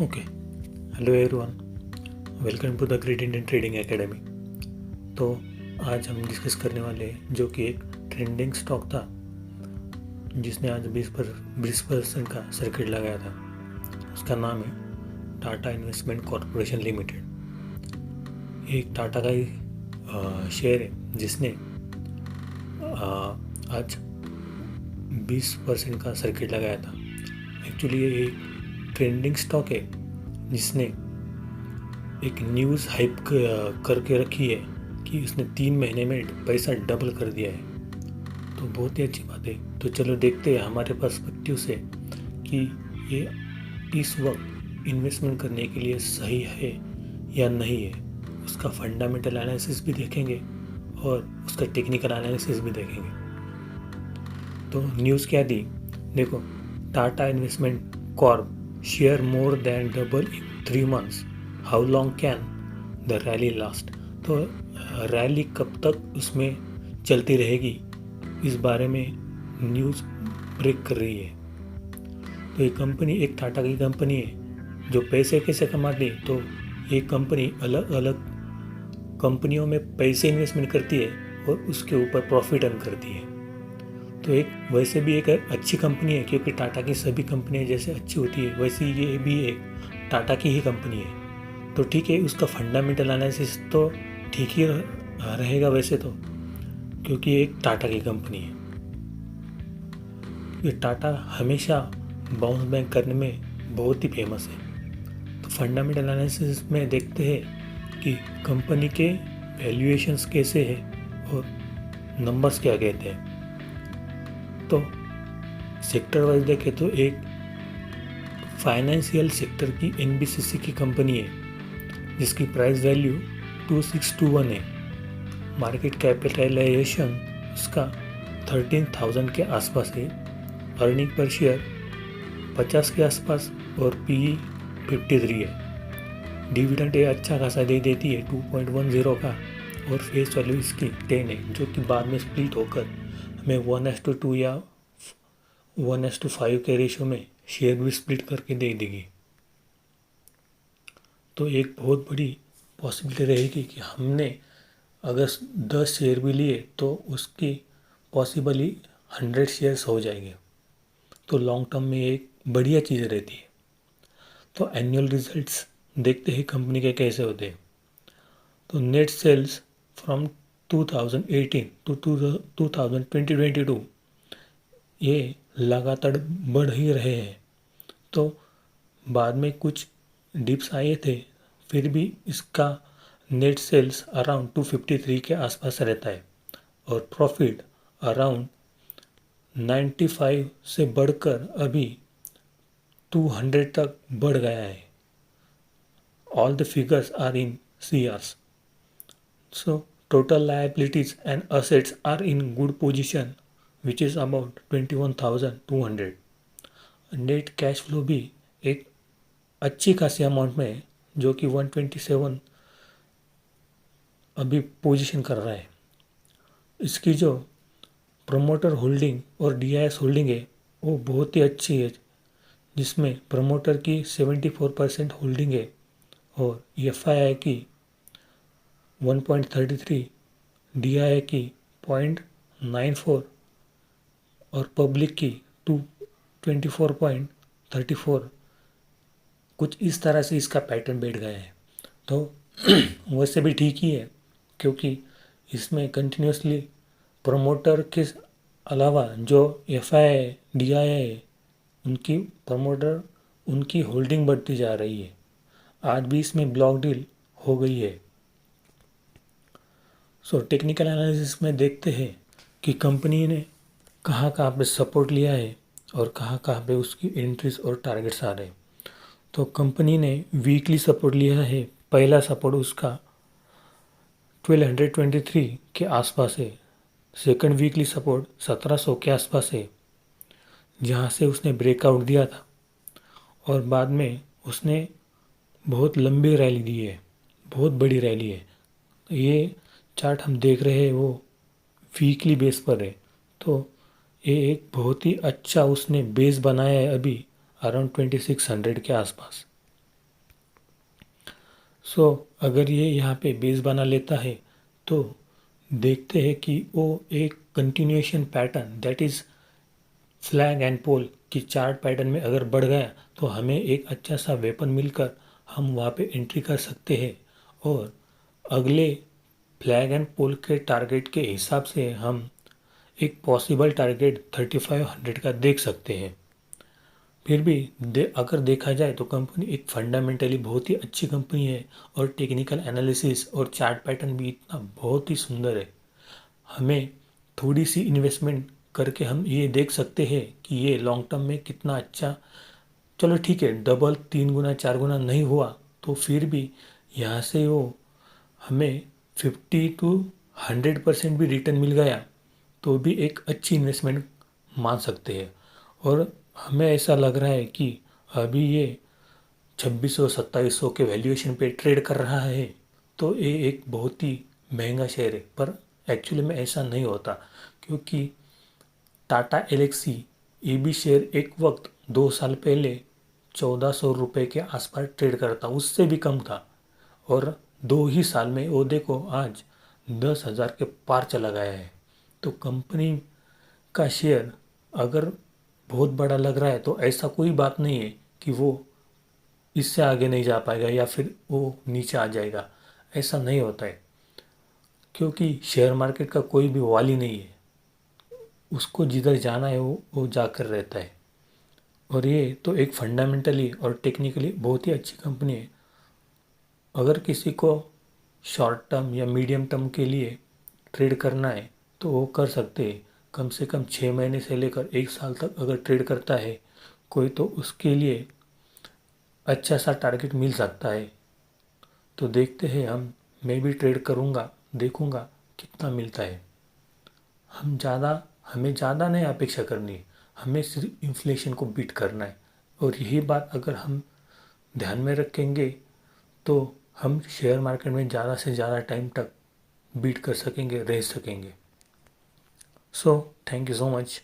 Okay, hello everyone, welcome to the great Indian trading academy. तो आज हम discuss करने वाले हैं जो कि एक ट्रेंडिंग स्टॉक था जिसने आज 20% का सर्किट लगाया था। उसका नाम है टाटा इन्वेस्टमेंट कॉरपोरेशन लिमिटेड। एक टाटा का ही शेयर है जिसने आज 20% का सर्किट लगाया था। एक्चुअली ये एक ट्रेंडिंग स्टॉक है जिसने एक न्यूज़ हाइप करके रखी है कि उसने 3 महीने में पैसा डबल कर दिया है। तो बहुत ही अच्छी बात है। तो चलो देखते हैं हमारे पर्सपेक्टिव से कि ये इस वक्त इन्वेस्टमेंट करने के लिए सही है या नहीं है। उसका फंडामेंटल एनालिसिस भी देखेंगे और उसका टेक्निकल एनालिसिस भी देखेंगे। तो न्यूज़ क्या दी, देखो, Tata investment Corp share more than double in 3 months, how long can the rally last. तो रैली कब तक उसमें चलती रहेगी, इस बारे में न्यूज़ ब्रेक कर रही है। तो ये कंपनी एक टाटा की कंपनी है जो पैसे कैसे कमाती है। तो ये कंपनी अलग अलग कंपनियों में पैसे इन्वेस्टमेंट करती है और उसके ऊपर प्रॉफिट अर्न करती है। तो एक वैसे भी एक अच्छी कंपनी है, क्योंकि टाटा की सभी कंपनियां जैसे अच्छी होती है वैसे ये भी एक टाटा की ही कंपनी है। तो ठीक है, उसका फंडामेंटल एनालिसिस तो ठीक ही रहेगा वैसे तो, क्योंकि एक टाटा की कंपनी है। ये टाटा हमेशा बाउंस बैक करने में बहुत ही फेमस है। तो फंडामेंटल एनालिसिस में देखते हैं कि कंपनी के वैल्यूएशंस कैसे हैं और नंबर्स क्या कहते हैं। तो सेक्टर वाइज देखें तो एक फाइनेंशियल सेक्टर की एनबीसीसी की कंपनी है जिसकी प्राइस वैल्यू 2621 है। मार्केट कैपिटलाइजेशन उसका 13,000 के आसपास है। अर्निंग पर शेयर 50 के आसपास और पीई 53 है। डिविडेंड अच्छा खासा दे देती है 2.10 का, और फेस वैल्यू इसकी 10 है, जो कि बाद में स्प्लिट होकर हमें 1:2 या 1:5 के रेशो में शेयर भी स्प्लिट करके दे देगी। तो एक बहुत बड़ी पॉसिबिलिटी रहेगी कि हमने अगर 10 शेयर भी लिए तो उसकी पॉसिबली 100 शेयर्स हो जाएंगे। तो लॉन्ग टर्म में एक बढ़िया चीज़ रहती है। तो एनुअल रिजल्ट्स देखते हैं कंपनी के कैसे होते हैं। तो नेट सेल्स फ्रॉम 2018 टू 2022 ये लगातार बढ़ ही रहे हैं। तो बाद में कुछ डिप्स आए थे, फिर भी इसका नेट सेल्स अराउंड 253 के आसपास रहता है और प्रॉफिट अराउंड 95 से बढ़कर अभी 200 तक बढ़ गया है। All the figures are in CRs. So total liabilities and assets are in good position, which is about 21,200. Net cash flow भी एक अच्छी खासी अमाउंट में है, जो कि 127 अभी पोजीशन कर रहा है। इसकी जो प्रमोटर होल्डिंग और DIS होल्डिंग है वो बहुत ही अच्छी है, जिसमें प्रमोटर की 74% होल्डिंग है और FII की 1.33, DII की 0.94 और पब्लिक की 24.34। कुछ इस तरह से इसका पैटर्न बैठ गया है। तो वैसे भी ठीक ही है, क्योंकि इसमें कंटिन्यूसली प्रमोटर के अलावा जो FII DII है उनकी प्रमोटर उनकी होल्डिंग बढ़ती जा रही है। आज भी इसमें ब्लॉक डील हो गई है। सो टेक्निकल एनालिसिस में देखते हैं कि कंपनी ने कहाँ कहाँ पे सपोर्ट लिया है और कहाँ कहाँ पे उसकी एंट्रीज और टारगेट्स आ रहे हैं। तो कंपनी ने वीकली सपोर्ट लिया है। पहला सपोर्ट उसका 1223 के आसपास है। सेकंड वीकली सपोर्ट 1700 के आसपास है, जहाँ से उसने ब्रेकआउट दिया था और बाद में उसने बहुत लंबी रैली दी है, बहुत बड़ी रैली है। तो ये चार्ट हम देख रहे हैं वो वीकली बेस पर है। तो ये एक बहुत ही अच्छा उसने बेस बनाया है अभी अराउंड 2600 के आसपास। सो अगर ये यहाँ पे बेस बना लेता है तो देखते हैं कि वो एक continuation pattern that is flag and pole की चार्ट पैटर्न में अगर बढ़ गया तो हमें एक अच्छा सा वेपन मिलकर हम वहाँ पे एंट्री कर सकते हैं और अगले फ्लैग एंड पोल के टारगेट के हिसाब से हम एक पॉसिबल टारगेट 3500 का देख सकते हैं। फिर भी अगर देखा जाए तो कंपनी एक फंडामेंटली बहुत ही अच्छी कंपनी है और टेक्निकल एनालिसिस और चार्ट पैटर्न भी इतना बहुत ही सुंदर है। हमें थोड़ी सी इन्वेस्टमेंट करके हम ये देख सकते हैं कि ये लॉन्ग टर्म में कितना अच्छा, चलो ठीक है डबल 3 गुना 4 गुना नहीं हुआ तो फिर भी यहाँ से वो हमें 50 to 100% भी रिटर्न मिल गया तो भी एक अच्छी इन्वेस्टमेंट मान सकते हैं। और हमें ऐसा लग रहा है कि अभी ये 2600 2700 के वैल्यूएशन पे ट्रेड कर रहा है तो ये एक बहुत ही महंगा शेयर है, पर एक्चुअली में ऐसा नहीं होता क्योंकि टाटा एलेक्सी ये भी शेयर एक वक्त 2 साल पहले 1400 रुपये के आसपास ट्रेड करता, उससे भी कम था और 2 ही साल में वो देखो आज 10,000 के पार चला गया है। तो कंपनी का शेयर अगर बहुत बड़ा लग रहा है तो ऐसा कोई बात नहीं है कि वो इससे आगे नहीं जा पाएगा या फिर वो नीचे आ जाएगा, ऐसा नहीं होता है क्योंकि शेयर मार्केट का कोई भी वाली नहीं है, उसको जिधर जाना है वो जाकर रहता है। और ये तो एक फंडामेंटली और टेक्निकली बहुत ही अच्छी कंपनी है। अगर किसी को शॉर्ट टर्म या मीडियम टर्म के लिए ट्रेड करना है तो वो कर सकते हैं। कम से कम 6 महीने से लेकर 1 साल तक अगर ट्रेड करता है कोई तो उसके लिए अच्छा सा टारगेट मिल सकता है। तो देखते हैं मैं भी ट्रेड करूँगा, देखूँगा कितना मिलता है। हमें ज़्यादा नहीं अपेक्षा करनी है, हमें सिर्फ इन्फ्लेशन को बीट करना है। और यही बात अगर हम ध्यान में रखेंगे तो हम शेयर मार्केट में ज़्यादा से ज़्यादा टाइम तक बीट कर सकेंगे, रह सकेंगे। So thank you so much.